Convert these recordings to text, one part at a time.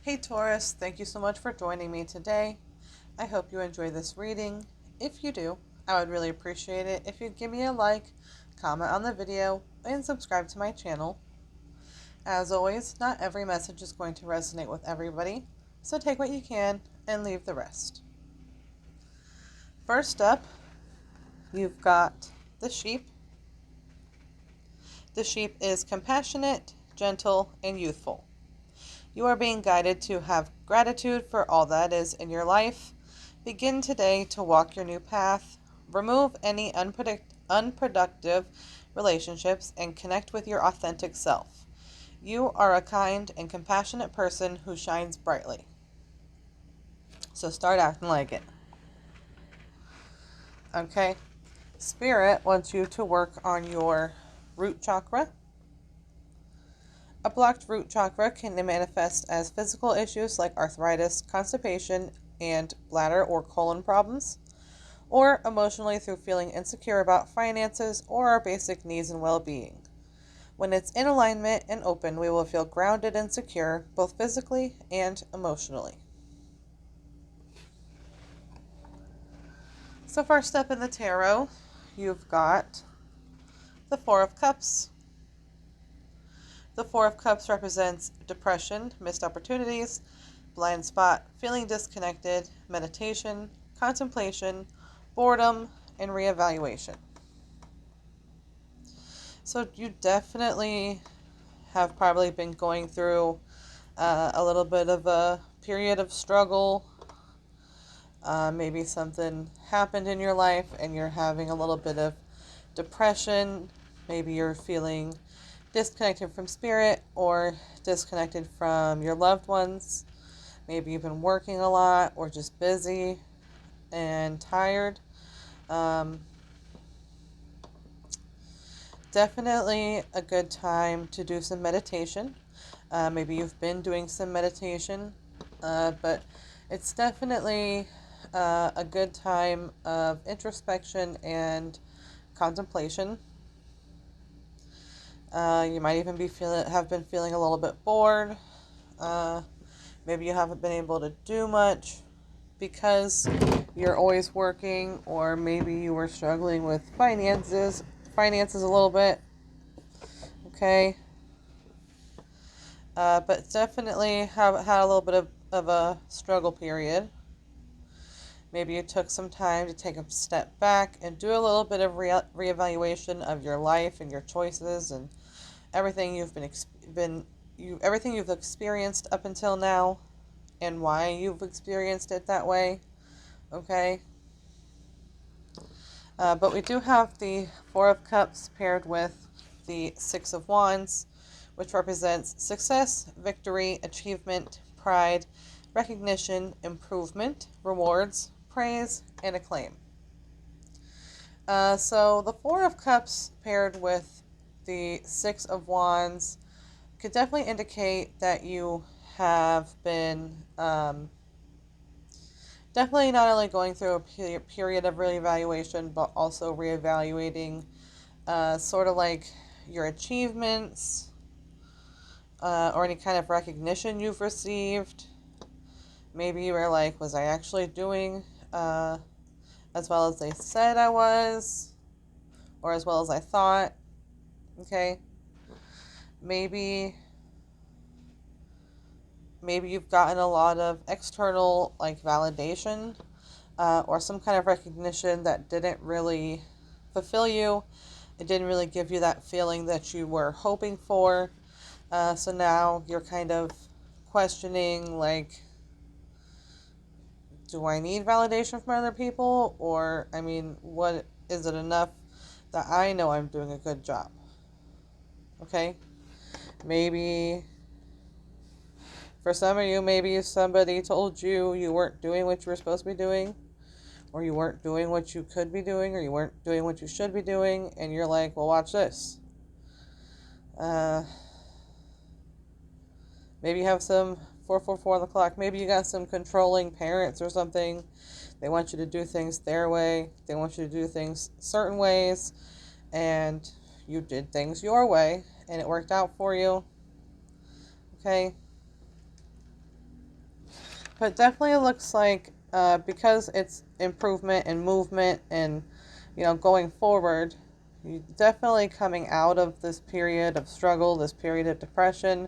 Hey Taurus, thank you so much for joining me today. I hope you enjoy this reading. If you do, I would really appreciate it if you'd give me a like, comment on the video, and subscribe to my channel. As always, not every message is going to resonate with everybody, so take what you can and leave the rest. First up, you've got the sheep. The sheep is compassionate, gentle, and youthful. You are being guided to have gratitude for all that is in your life. Begin today to walk your new path. Remove any unproductive relationships and connect with your authentic self. You are a kind and compassionate person who shines brightly. So start acting like it. Okay? Spirit wants you to work on your root chakra. A blocked root chakra can manifest as physical issues like arthritis, constipation, and bladder or colon problems, or emotionally through feeling insecure about finances or our basic needs and well-being. When it's in alignment and open, we will feel grounded and secure, both physically and emotionally. So first up in the tarot, you've got the Four of Cups. The Four of Cups represents depression, missed opportunities, blind spot, feeling disconnected, meditation, contemplation, boredom, and reevaluation. So you definitely have probably been going through a little bit of a period of struggle. Maybe something happened in your life and you're having a little bit of depression. Maybe you're feeling disconnected from spirit or disconnected from your loved ones. Maybe you've been working a lot or just busy and tired. Um, Definitely a good time to do some meditation. Maybe you've been doing some meditation, but it's definitely a good time of introspection and contemplation. You might even have been feeling a little bit bored. Uh, Maybe you haven't been able to do much because you're always working, or maybe you were struggling with finances a little bit. Okay. But definitely have had a little bit of a struggle period. Maybe you took some time to take a step back and do a little bit of reevaluation of your life and your choices and everything everything you've experienced up until now and why you've experienced it that way. Okay. But we do have the Four of Cups paired with the Six of Wands, which represents success, victory, achievement, pride, recognition, improvement, rewards, praise, and acclaim. So the Four of Cups paired with the Six of Wands could definitely indicate that you have been definitely not only going through a period of reevaluation, but also reevaluating sort of like your achievements or any kind of recognition you've received. Maybe you were like, was I actually doing as well as they said I was, or as well as I thought? Okay. Maybe you've gotten a lot of external like validation or some kind of recognition that didn't really fulfill you. It didn't really give you that feeling that you were hoping for. So now you're kind of questioning, like, do I need validation from other people? Or, I mean, what is it enough that I know I'm doing a good job? Okay? Maybe, for some of you, maybe somebody told you you weren't doing what you were supposed to be doing, or you weren't doing what you could be doing, or you weren't doing what you should be doing, and you're like, well, watch this. Uh, Maybe you have some 444 on the clock. Maybe you got some controlling parents or something. They want you to do things their way. They want you to do things certain ways. And you did things your way. And it worked out for you. Okay? But definitely looks like because it's improvement and movement and, going forward, you definitely coming out of this period of struggle, this period of depression.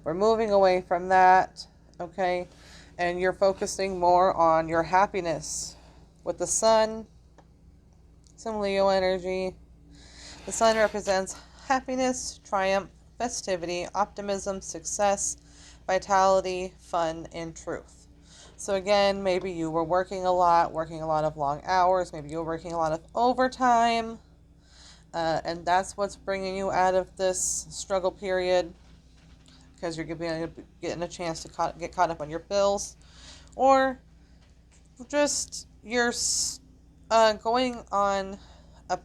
We're moving away from that, okay? And you're focusing more on your happiness. With the sun, some Leo energy. The sun represents happiness, triumph, festivity, optimism, success, vitality, fun, and truth. So again, maybe you were working a lot of long hours. Maybe you were working a lot of overtime, and that's what's bringing you out of this struggle period because you're getting a chance to get caught up on your bills, or just you're going on a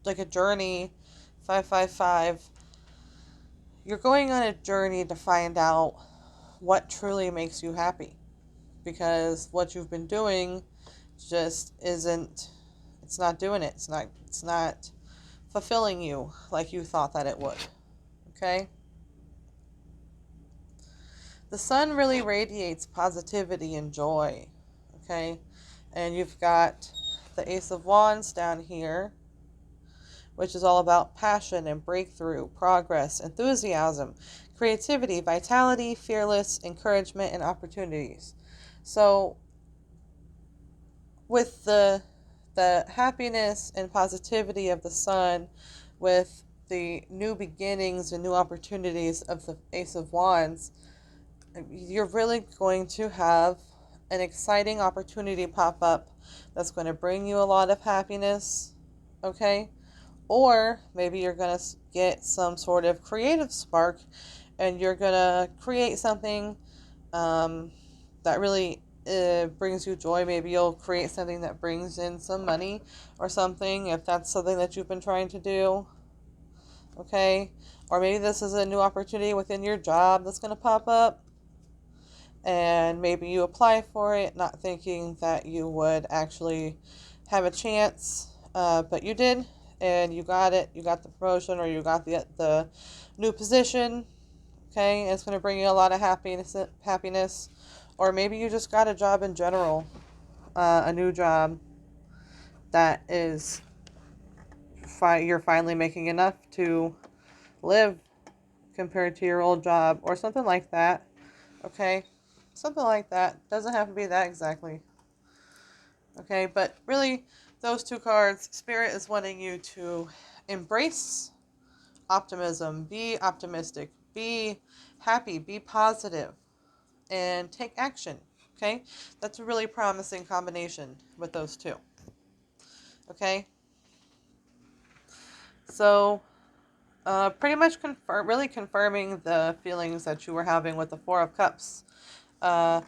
like a journey. 555. You're going on a journey to find out what truly makes you happy, because what you've been doing just isn't, it's not doing it. It's not fulfilling you like you thought that it would. Okay? The sun really radiates positivity and joy. Okay? And you've got the Ace of Wands down here, which is all about passion and breakthrough, progress, enthusiasm, creativity, vitality, fearless, encouragement, and opportunities. So with the happiness and positivity of the sun, with the new beginnings and new opportunities of the Ace of Wands, you're really going to have an exciting opportunity pop up that's going to bring you a lot of happiness, okay? Or maybe you're going to get some sort of creative spark and you're going to create something that really brings you joy. Maybe you'll create something that brings in some money or something, if that's something that you've been trying to do. Okay? Or maybe this is a new opportunity within your job that's going to pop up. And maybe you apply for it, not thinking that you would actually have a chance, but you did, and you got it. You got the promotion, or you got the new position. Okay, and it's going to bring you a lot of happiness. Or maybe you just got a job in general, a new job that is you're finally making enough to live compared to your old job, or something like that. Okay, something like that. Doesn't have to be that exactly. Okay, but really, those two cards, Spirit is wanting you to embrace optimism, be optimistic, be happy, be positive, and take action. Okay, that's a really promising combination with those two. Okay, so pretty much really confirming the feelings that you were having with the Four of Cups. Uh,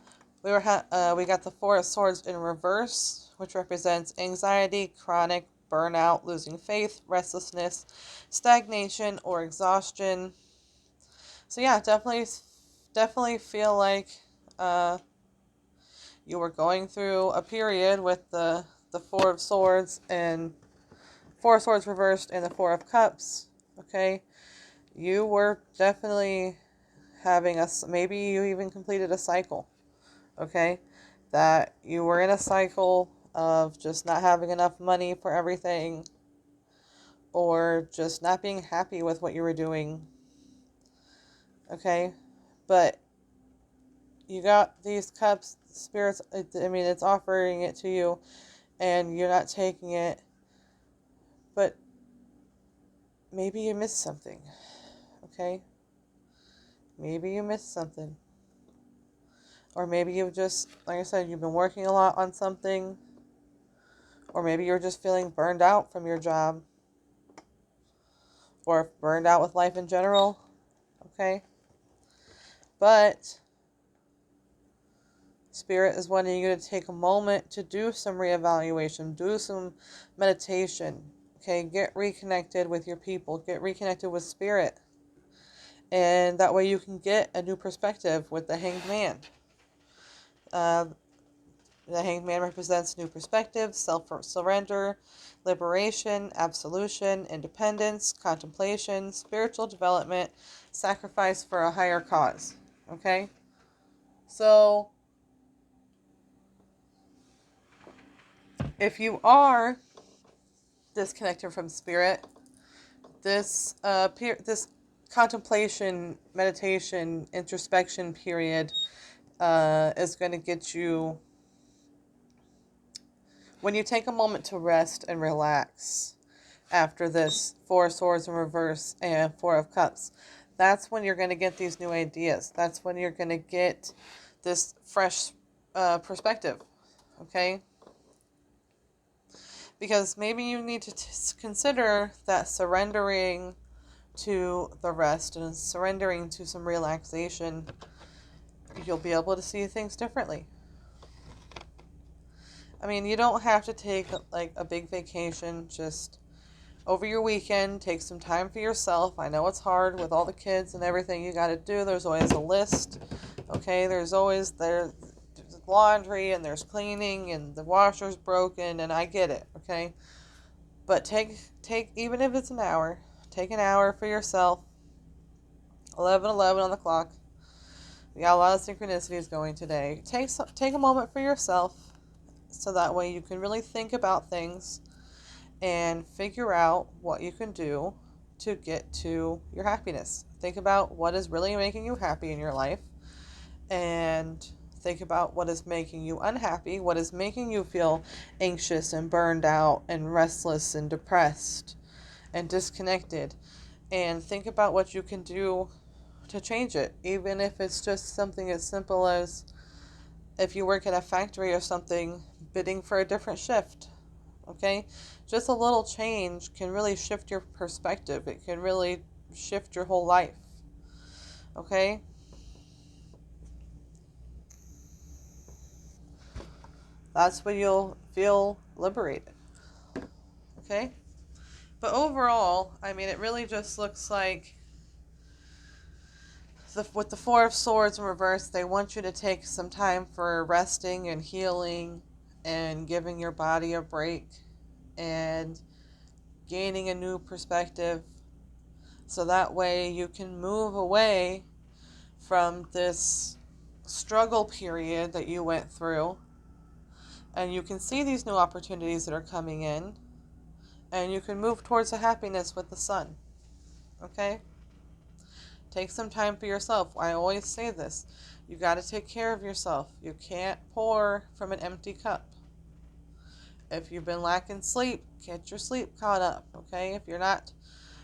we got the Four of Swords in reverse, which represents anxiety, chronic burnout, losing faith, restlessness, stagnation, or exhaustion. So yeah, definitely feel like uh, you were going through a period with the Four of Swords and Four of Swords reversed and the Four of Cups. Okay, you were definitely having maybe you even completed a cycle. Okay, that you were in a cycle of just not having enough money for everything, or just not being happy with what you were doing. Okay, but you got these cups, spirits, it's offering it to you, and you're not taking it, but maybe you missed something. Okay, maybe you missed something. Or maybe you've just, like I said, you've been working a lot on something, or maybe you're just feeling burned out from your job, or burned out with life in general. Okay, but Spirit is wanting you to take a moment to do some reevaluation, do some meditation. Okay, get reconnected with your people, get reconnected with Spirit, and that way you can get a new perspective with the Hanged Man. Uh, the Hanged Man represents new perspective, self-surrender, liberation, absolution, independence, contemplation, spiritual development, sacrifice for a higher cause. Okay? So, If you are disconnected from spirit, this contemplation, meditation, introspection period is going to get you, when you take a moment to rest and relax after this Four of Swords in reverse and Four of Cups, that's when you're going to get these new ideas. That's when you're going to get this fresh perspective, okay? Because maybe you need to consider that surrendering to the rest and surrendering to some relaxation, you'll be able to see things differently. I mean, you don't have to take like a big vacation. Just over your weekend, take some time for yourself. I know it's hard with all the kids and everything you got to do. There's always a list. Okay, there's laundry and there's cleaning and the washer's broken, and I get it. Okay, but take even if it's an hour, take an hour for yourself. 11:11 on the clock. We got a lot of synchronicities going today. Take a moment for yourself, so that way you can really think about things and figure out what you can do to get to your happiness. Think about what is really making you happy in your life, and think about what is making you unhappy, what is making you feel anxious and burned out and restless and depressed and disconnected, and think about what you can do to change it, even if it's just something as simple as, if you work at a factory or something, bidding for a different shift. Okay, just a little change can really shift your perspective. It can really shift your whole life. Okay, that's when you'll feel liberated. Okay, but overall, I mean, it really just looks like with the Four of Swords in reverse, they want you to take some time for resting and healing and giving your body a break and gaining a new perspective, so that way you can move away from this struggle period that you went through, and you can see these new opportunities that are coming in, and you can move towards the happiness with the sun. Okay, take some time for yourself. I always say this, you got to take care of yourself. You can't pour from an empty cup. If you've been lacking sleep, get your sleep caught up. Okay, if you're not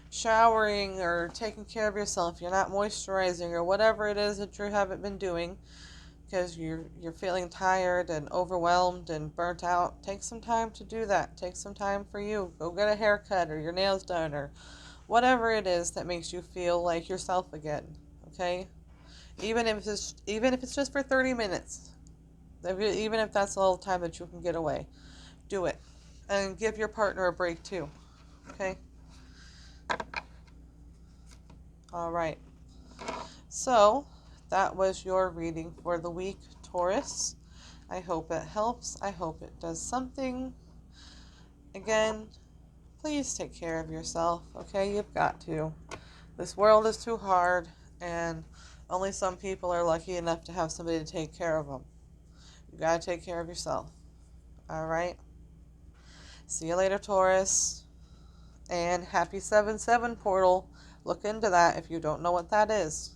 showering or taking care of yourself, you're not moisturizing or whatever it is that you haven't been doing because you're feeling tired and overwhelmed and burnt out, take some time to do that. Take some time for you. Go get a haircut or your nails done or whatever it is that makes you feel like yourself again. Okay? Even if it's just for 30 minutes. Even if that's all the time that you can get away. Do it. And give your partner a break too. Okay? All right. So, that was your reading for the week, Taurus. I hope it helps. I hope it does something. Again, please take care of yourself, okay? You've got to. This world is too hard, and only some people are lucky enough to have somebody to take care of them. You gotta take care of yourself. All right? See you later, Taurus. And happy 7/7 portal. Look into that if you don't know what that is.